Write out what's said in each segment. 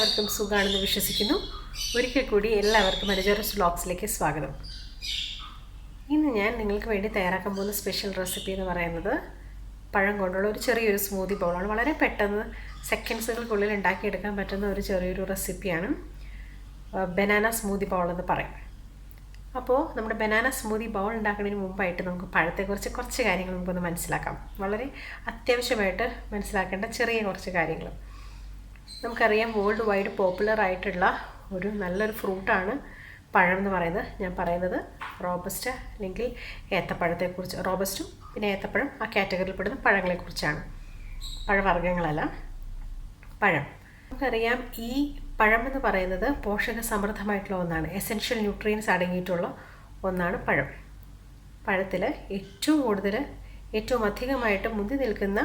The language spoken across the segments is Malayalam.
എല്ലാവർക്കും സുഖമാണെന്ന് വിശ്വസിക്കുന്നു. ഒരിക്കൽ കൂടി എല്ലാവർക്കും അനുജാരോസ്വ്ലോഗ്സിലേക്ക് സ്വാഗതം. ഇന്ന് ഞാൻ നിങ്ങൾക്ക് വേണ്ടി തയ്യാറാക്കാൻ പോകുന്ന സ്പെഷ്യൽ റെസിപ്പി എന്ന് പറയുന്നത് പഴം കൊണ്ടുള്ള ഒരു ചെറിയൊരു സ്മൂതി ബൗളാണ്. വളരെ പെട്ടെന്ന് സെക്കൻഡ്സുകൾക്കുള്ളിൽ ഉണ്ടാക്കിയെടുക്കാൻ പറ്റുന്ന ഒരു ചെറിയൊരു റെസിപ്പിയാണ് ബനാന സ്മൂതി ബൗൾ എന്ന് പറയും. അപ്പോൾ നമ്മുടെ ബനാന സ്മൂതി ബൗൾ ഉണ്ടാക്കുന്നതിന് മുമ്പായിട്ട് നമുക്ക് പഴത്തെക്കുറിച്ച് കുറച്ച് കാര്യങ്ങൾ നമുക്കൊന്ന് മനസ്സിലാക്കാം. വളരെ അത്യാവശ്യമായിട്ട് മനസ്സിലാക്കേണ്ട ചെറിയ കുറച്ച് കാര്യങ്ങൾ. നമുക്കറിയാം വേൾഡ് വൈഡ് പോപ്പുലർ ആയിട്ടുള്ള ഒരു നല്ലൊരു ഫ്രൂട്ടാണ് പഴം എന്ന് പറയുന്നത്. ഞാൻ പറയുന്നത് റോബസ്റ്റ അല്ലെങ്കിൽ ഏത്തപ്പഴത്തെക്കുറിച്ച്. റോബസ്റ്റും പിന്നെ ഏത്തപ്പഴം ആ കാറ്റഗറിയിൽപ്പെടുന്ന പഴങ്ങളെക്കുറിച്ചാണ്, പഴവർഗ്ഗങ്ങളല്ല, പഴം. നമുക്കറിയാം ഈ പഴം എന്ന് പറയുന്നത് പോഷക സമൃദ്ധമായിട്ടുള്ള ഒന്നാണ്. എസെൻഷ്യൽ ന്യൂട്രിയൻസ് അടങ്ങിയിട്ടുള്ള ഒന്നാണ് പഴം. പഴത്തിൽ ഏറ്റവും അധികമായിട്ട് മുന്തി നിൽക്കുന്ന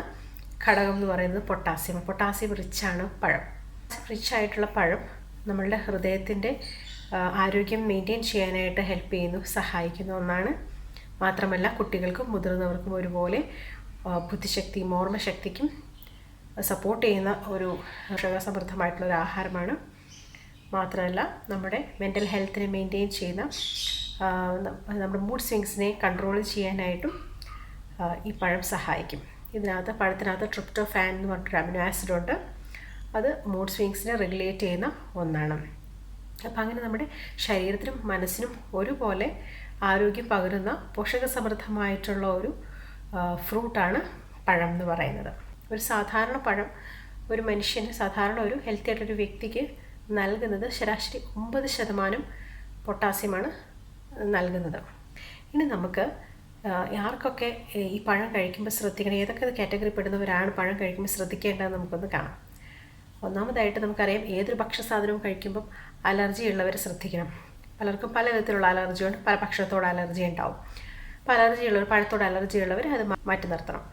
ഘടകം എന്ന് പറയുന്നത് പൊട്ടാസ്യം റിച്ചാണ് പഴം. റിച്ചായിട്ടുള്ള പഴം നമ്മളുടെ ഹൃദയത്തിൻ്റെ ആരോഗ്യം മെയിൻറ്റെയിൻ ചെയ്യാനായിട്ട് ഹെൽപ്പ് ചെയ്യുന്നു, സഹായിക്കുന്ന ഒന്നാണ്. മാത്രമല്ല കുട്ടികൾക്കും മുതിർന്നവർക്കും ഒരുപോലെ ബുദ്ധിശക്തിയും ഓർമ്മശക്തിക്കും സപ്പോർട്ട് ചെയ്യുന്ന ഒരു പോഷകസമൃദ്ധമായിട്ടുള്ളൊരു ആഹാരമാണ്. മാത്രമല്ല നമ്മുടെ മെൻ്റൽ ഹെൽത്തിനെ മെയിൻറ്റെയിൻ ചെയ്യുന്ന, നമ്മുടെ മൂഡ് സ്വിങ്സിനെ കൺട്രോൾ ചെയ്യാനായിട്ടും ഈ പഴം സഹായിക്കും. പഴത്തിനകത്ത് ട്രിപ്റ്റോഫാൻ എന്ന് പറഞ്ഞിട്ടൊരു അമിനോ ആസിഡ് ഉണ്ട്. അത് മൂഡ് സ്വിങ്സിനെ റെഗുലേറ്റ് ചെയ്യുന്ന ഒന്നാണ്. അപ്പം അങ്ങനെ നമ്മുടെ ശരീരത്തിനും മനസ്സിനും ഒരുപോലെ ആരോഗ്യം പകരുന്ന പോഷകസമൃദ്ധമായിട്ടുള്ള ഒരു ഫ്രൂട്ടാണ് പഴം എന്ന് പറയുന്നത്. ഒരു സാധാരണ പഴം ഒരു മനുഷ്യന്, സാധാരണ ഒരു ഹെൽത്തി ആയിട്ടൊരു വ്യക്തിക്ക് നൽകുന്നത് ശരാശരി 9% പൊട്ടാസ്യമാണ് നൽകുന്നത്. ഇനി നമുക്ക് ആർക്കൊക്കെ ഈ പഴം കഴിക്കുമ്പോൾ ശ്രദ്ധിക്കണം, ഏതൊക്കെ കാറ്റഗറി പെടുന്നവരാണ് പഴം കഴിക്കുമ്പോൾ ശ്രദ്ധിക്കേണ്ടതെന്ന് നമുക്കൊന്ന് കാണാം. ഒന്നാമതായിട്ട് നമുക്കറിയാം ഏതൊരു ഭക്ഷ്യസാധനവും കഴിക്കുമ്പം അലർജി ഉള്ളവർ ശ്രദ്ധിക്കണം. പലർക്കും പല വിധത്തിലുള്ള അലർജി ഉണ്ട്, പല ഭക്ഷണത്തോട് അലർജി ഉണ്ടാവും. അപ്പോൾ പഴത്തോട് അലർജി ഉള്ളവർ അത് മാറ്റി നിർത്തണം.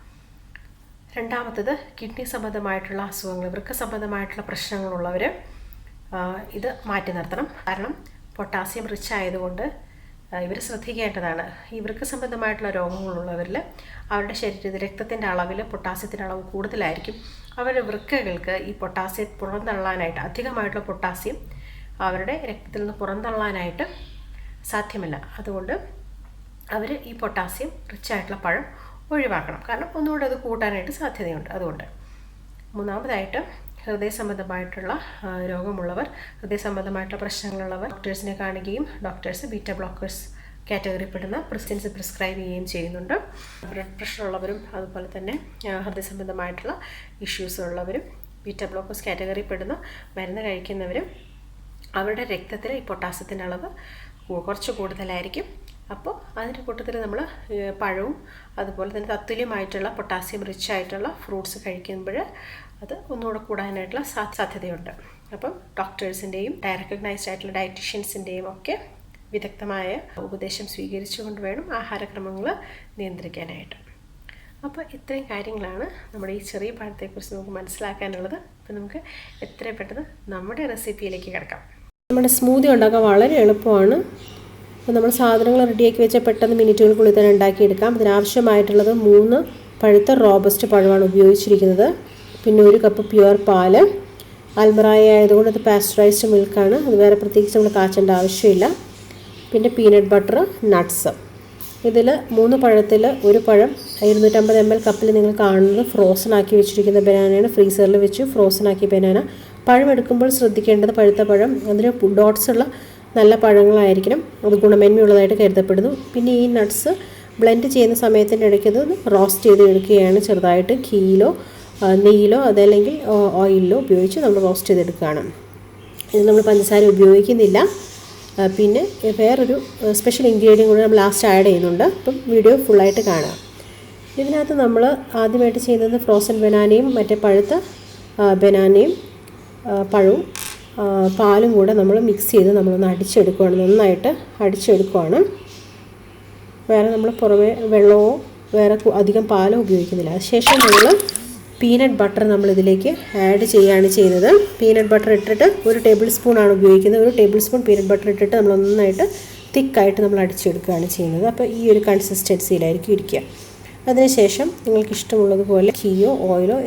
രണ്ടാമത്തത് കിഡ്നി സംബന്ധമായിട്ടുള്ള അസുഖങ്ങൾ, വൃക്ക സംബന്ധമായിട്ടുള്ള പ്രശ്നങ്ങളുള്ളവർ ഇത് മാറ്റി നിർത്തണം. കാരണം പൊട്ടാസ്യം റിച്ച് ആയതുകൊണ്ട് ഇവർ ശ്രദ്ധിക്കേണ്ടതാണ്. ഈ വൃക്ക സംബന്ധമായിട്ടുള്ള രോഗങ്ങളുള്ളവരിൽ അവരുടെ ശരീരത്തിൽ രക്തത്തിൻ്റെ അളവിൽ പൊട്ടാസ്യത്തിൻ്റെ അളവ് കൂടുതലായിരിക്കും. അവരുടെ വൃക്കകൾക്ക് ഈ പൊട്ടാസ്യം പുറന്തള്ളാനായിട്ട്, അധികമായിട്ടുള്ള പൊട്ടാസ്യം അവരുടെ രക്തത്തിൽ നിന്ന് പുറന്തള്ളാനായിട്ട് സാധ്യമല്ല. അതുകൊണ്ട് അവർ ഈ പൊട്ടാസ്യം റിച്ച് ആയിട്ടുള്ള പഴം ഒഴിവാക്കണം. കാരണം ഒന്നുകൂടെ അത് കൂട്ടാനായിട്ട് സാധ്യതയുണ്ട്. അതുകൊണ്ട് മൂന്നാമതായിട്ട് ഹൃദയ സംബന്ധമായിട്ടുള്ള രോഗമുള്ളവർ, ഹൃദയ സംബന്ധമായിട്ടുള്ള പ്രശ്നങ്ങളുള്ളവർ ഡോക്ടേഴ്സിനെ കാണുകയും ഡോക്ടേഴ്സ് ബീറ്റ ബ്ലോക്കേഴ്സ് കാറ്റഗറിപ്പെടുന്ന പ്രിസ്ക്രിപ്ഷൻസ് പ്രിസ്ക്രൈബ് ചെയ്യുകയും ചെയ്യുന്നുണ്ട്. ബ്ലഡ് പ്രഷർ ഉള്ളവരും അതുപോലെ തന്നെ ഹൃദയ സംബന്ധമായിട്ടുള്ള ഇഷ്യൂസ് ഉള്ളവരും ബീറ്റ ബ്ലോക്കേഴ്സ് കാറ്റഗറിപ്പെടുന്ന മരുന്ന് കഴിക്കുന്നവരും അവരുടെ രക്തത്തിൽ ഈ പൊട്ടാസ്യത്തിൻ്റെ അളവ് കുറച്ച് കൂടുതലായിരിക്കും. അപ്പോൾ അതിൻ്റെ കൂട്ടത്തിൽ നമ്മൾ പഴവും അതുപോലെ തന്നെ തത്തുല്യമായിട്ടുള്ള പൊട്ടാസ്യം റിച്ച് ആയിട്ടുള്ള ഫ്രൂട്ട്സ് കഴിക്കുമ്പോൾ അത് ഒന്നുകൂടെ കൂടാനായിട്ടുള്ള സാധ്യതയുണ്ട്. അപ്പം ഡോക്ടേഴ്സിൻ്റെയും റെക്കഗ്നൈസ്ഡ് ആയിട്ടുള്ള ഡയറ്റീഷ്യൻസിൻ്റെയും ഒക്കെ വിദഗ്ധമായ ഉപദേശം സ്വീകരിച്ചുകൊണ്ട് വേണം ആഹാരക്രമങ്ങൾ നിയന്ത്രിക്കാനായിട്ട്. അപ്പോൾ ഇത്രയും കാര്യങ്ങളാണ് നമ്മുടെ ഈ ചെറിയ പഴത്തെക്കുറിച്ച് നമുക്ക് മനസ്സിലാക്കാനുള്ളത്. അപ്പോൾ നമുക്ക് എത്രയും പെട്ടെന്ന് നമ്മുടെ റെസിപ്പിയിലേക്ക് കിടക്കാം. നമ്മുടെ സ്മൂതി ഉണ്ടാക്കാൻ വളരെ എളുപ്പമാണ്. അപ്പോൾ നമ്മൾ സാധനങ്ങൾ റെഡിയാക്കി വെച്ചാൽ പെട്ടെന്ന് മിനിറ്റുകൾക്കുള്ളിൽ തന്നെ ഉണ്ടാക്കിയെടുക്കാം. ഇതിനാവശ്യമായിട്ടുള്ളത് 3 പഴുത്ത റോബസ്റ്റ് പഴമാണ് ഉപയോഗിച്ചിരിക്കുന്നത്. പിന്നെ 1 കപ്പ് പ്യുവർ പാല്. അൽമറായ ആയതുകൊണ്ട് അത് പാസ്ചറൈസ്ഡ് മിൽക്കാണ്. അത് വേറെ പ്രത്യേകിച്ച് നമ്മൾ കാച്ചേണ്ട ആവശ്യമില്ല. പിന്നെ പീനട്ട് ബട്ടർ, നട്ട്സ്. ഇതിൽ 3 പഴത്തിൽ 1 പഴം 250 ml കപ്പിൽ നിങ്ങൾ കാണുന്നത് ഫ്രോസൺ ആക്കി വെച്ചിരിക്കുന്ന ബനാനയാണ്. ഫ്രീസറിൽ വെച്ച് ഫ്രോസൺ ആക്കിയ ബനാന. പഴം എടുക്കുമ്പോൾ ശ്രദ്ധിക്കേണ്ടത് പഴുത്ത പഴം അതിന് ഡോട്ട്സ് ഉള്ള നല്ല പഴങ്ങളായിരിക്കണം. അത് ഗുണമേന്മയുള്ളതായിട്ട് കരുതപ്പെടുന്നു. പിന്നെ ഈ നട്ട്സ് ബ്ലെൻഡ് ചെയ്യുന്ന സമയത്തിൻ്റെ ഇടയ്ക്ക് അത് റോസ്റ്റ് ചെയ്ത് എടുക്കുകയാണ്. ചെറുതായിട്ട് ഘീയിലോ നെയ്യിലോ അതല്ലെങ്കിൽ ഓയിലിലോ ഉപയോഗിച്ച് നമ്മൾ റോസ്റ്റ് ചെയ്തെടുക്കുകയാണ്. ഇത് നമ്മൾ പഞ്ചസാര ഉപയോഗിക്കുന്നില്ല. പിന്നെ വേറൊരു സ്പെഷ്യൽ ഇൻഗ്രീഡിയൻ്റ് കൂടി നമ്മൾ ലാസ്റ്റ് ആഡ് ചെയ്യുന്നുണ്ട്. അപ്പം വീഡിയോ ഫുള്ളായിട്ട് കാണുക. ഇതിനകത്ത് നമ്മൾ ആദ്യമായിട്ട് ചെയ്യുന്നത് ഫ്രോസൺ ബനാനയും മറ്റേ പഴുത്ത ബനാനയും പഴവും പാലും കൂടെ നമ്മൾ മിക്സ് ചെയ്ത് നമ്മളൊന്ന് അടിച്ചെടുക്കുകയാണ്. നന്നായിട്ട് അടിച്ചെടുക്കുകയാണ്. വേറെ നമ്മൾ പുറമേ വെള്ളമോ വേറെ അധികം പാലോ ഉപയോഗിക്കുന്നില്ല. അതിനുശേഷം നമ്മൾ പീനട്ട് ബട്ടർ നമ്മളിതിലേക്ക് ആഡ് ചെയ്യുകയാണ് ചെയ്യുന്നത്. പീനട്ട് ബട്ടർ ഇട്ടിട്ട് 1 ടേബിൾ സ്പൂണാണ് ഉപയോഗിക്കുന്നത്. 1 ടേബിൾ സ്പൂൺ പീനട്ട് ബട്ടർ ഇട്ടിട്ട് നമ്മൾ നന്നായിട്ട് തിക്കായിട്ട് നമ്മൾ അടിച്ചെടുക്കുകയാണ് ചെയ്യുന്നത്. അപ്പോൾ ഈ ഒരു കൺസിസ്റ്റൻസിയിലായിരിക്കും ഇരിക്കുക. അതിനുശേഷം നിങ്ങൾക്ക് ഇഷ്ടമുള്ളതുപോലെ ഘീയോ ഓയിലോ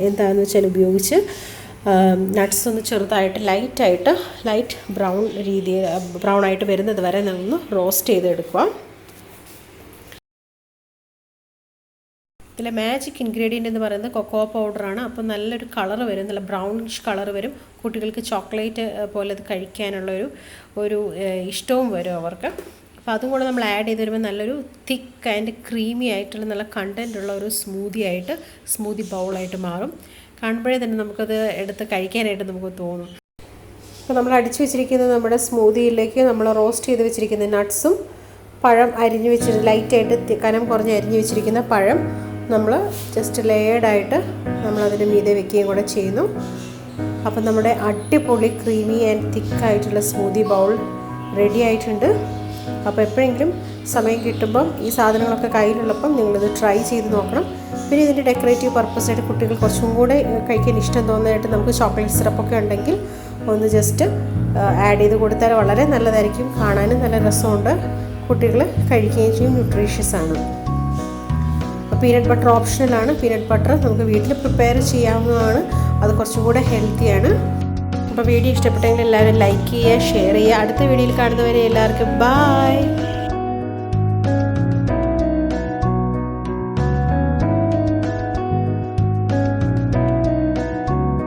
എന്താണെന്ന് വെച്ചാൽ ഉപയോഗിച്ച് നട്ട്സ് ഒന്ന് ചെറുതായിട്ട് ലൈറ്റ് ബ്രൗൺ ആയിട്ട് വരുന്നത് വരെ ഒന്ന് റോസ്റ്റ് ചെയ്തെടുക്കുക. ഇതിലെ മാജിക് ഇൻഗ്രീഡിയൻ്റ് എന്ന് പറയുന്നത് കൊക്കോ പൗഡറാണ്. അപ്പോൾ നല്ലൊരു കളർ വരും, നല്ല ബ്രൗണിഷ് കളർ വരും. കുട്ടികൾക്ക് ചോക്ലേറ്റ് പോലെ ഇത് കഴിക്കാനുള്ളൊരു ഇഷ്ടവും വരും അവർക്ക്. അപ്പോൾ അതും കൂടെ നമ്മൾ ആഡ് ചെയ്ത് വരുമ്പോൾ നല്ലൊരു തിക്ക് ആൻഡ് ക്രീമി ആയിട്ടുള്ള നല്ല കണ്ടൻ്റ് ഉള്ള ഒരു സ്മൂതി ബൗളായിട്ട് മാറും. കാണുമ്പോഴേ തന്നെ നമുക്കത് എടുത്ത് കഴിക്കാനായിട്ട് നമുക്ക് തോന്നും. അപ്പോൾ നമ്മൾ അടിച്ചു വെച്ചിരിക്കുന്ന നമ്മുടെ സ്മൂതിയിലേക്ക് നമ്മൾ റോസ്റ്റ് ചെയ്ത് വെച്ചിരിക്കുന്ന നട്ട്സും പഴം അരിഞ്ഞു വെച്ചിട്ട് ലൈറ്റായിട്ട് കനം കുറഞ്ഞ് അരിഞ്ഞു വെച്ചിരിക്കുന്ന പഴം നമ്മൾ ജസ്റ്റ് ലെയേർഡായിട്ട് നമ്മളതിന് മീതെ വെക്കുകയും കൂടെ ചെയ്യുന്നു. അപ്പം നമ്മുടെ അടിപൊളി ക്രീമി ആൻഡ് തിക്കായിട്ടുള്ള സ്മൂതി ബൗൾ റെഡി ആയിട്ടുണ്ട്. അപ്പോൾ എപ്പോഴെങ്കിലും സമയം കിട്ടുമ്പം ഈ സാധനങ്ങളൊക്കെ കയ്യിലുള്ളപ്പം നിങ്ങളിത് ട്രൈ ചെയ്ത് നോക്കണം. പിന്നെ ഇതിൻ്റെ ഡെക്കറേറ്റീവ് പർപ്പസായിട്ട് കുട്ടികൾ കുറച്ചും കൂടെ കഴിക്കാൻ ഇഷ്ടം തോന്നാനായിട്ട് നമുക്ക് ചോക്ലേറ്റ് സിറപ്പൊക്കെ ഉണ്ടെങ്കിൽ ഒന്ന് ജസ്റ്റ് ആഡ് ചെയ്ത് കൊടുത്താൽ വളരെ നല്ലതായിരിക്കും. കാണാനും നല്ല രസമുണ്ട്, കുട്ടികൾ കഴിക്കുകയും ചെയ്യും, ന്യൂട്രീഷ്യസ് ആണ്. പീനട്ട് ബട്ടർ ഓപ്ഷണലാണ്. പീനട്ട് ബട്ടർ നമുക്ക് വീട്ടിൽ പ്രിപ്പയർ ചെയ്യാവുന്നതാണ്, അത് കുറച്ചും കൂടെ ഹെൽത്തിയാണ്. അപ്പോൾ വീഡിയോ ഇഷ്ടപ്പെട്ടെങ്കിൽ എല്ലാവരും ലൈക്ക് ചെയ്യുക, ഷെയർ ചെയ്യുക. അടുത്ത വീഡിയോയിൽ കാണുന്നവരെ എല്ലാവർക്കും ബൈ.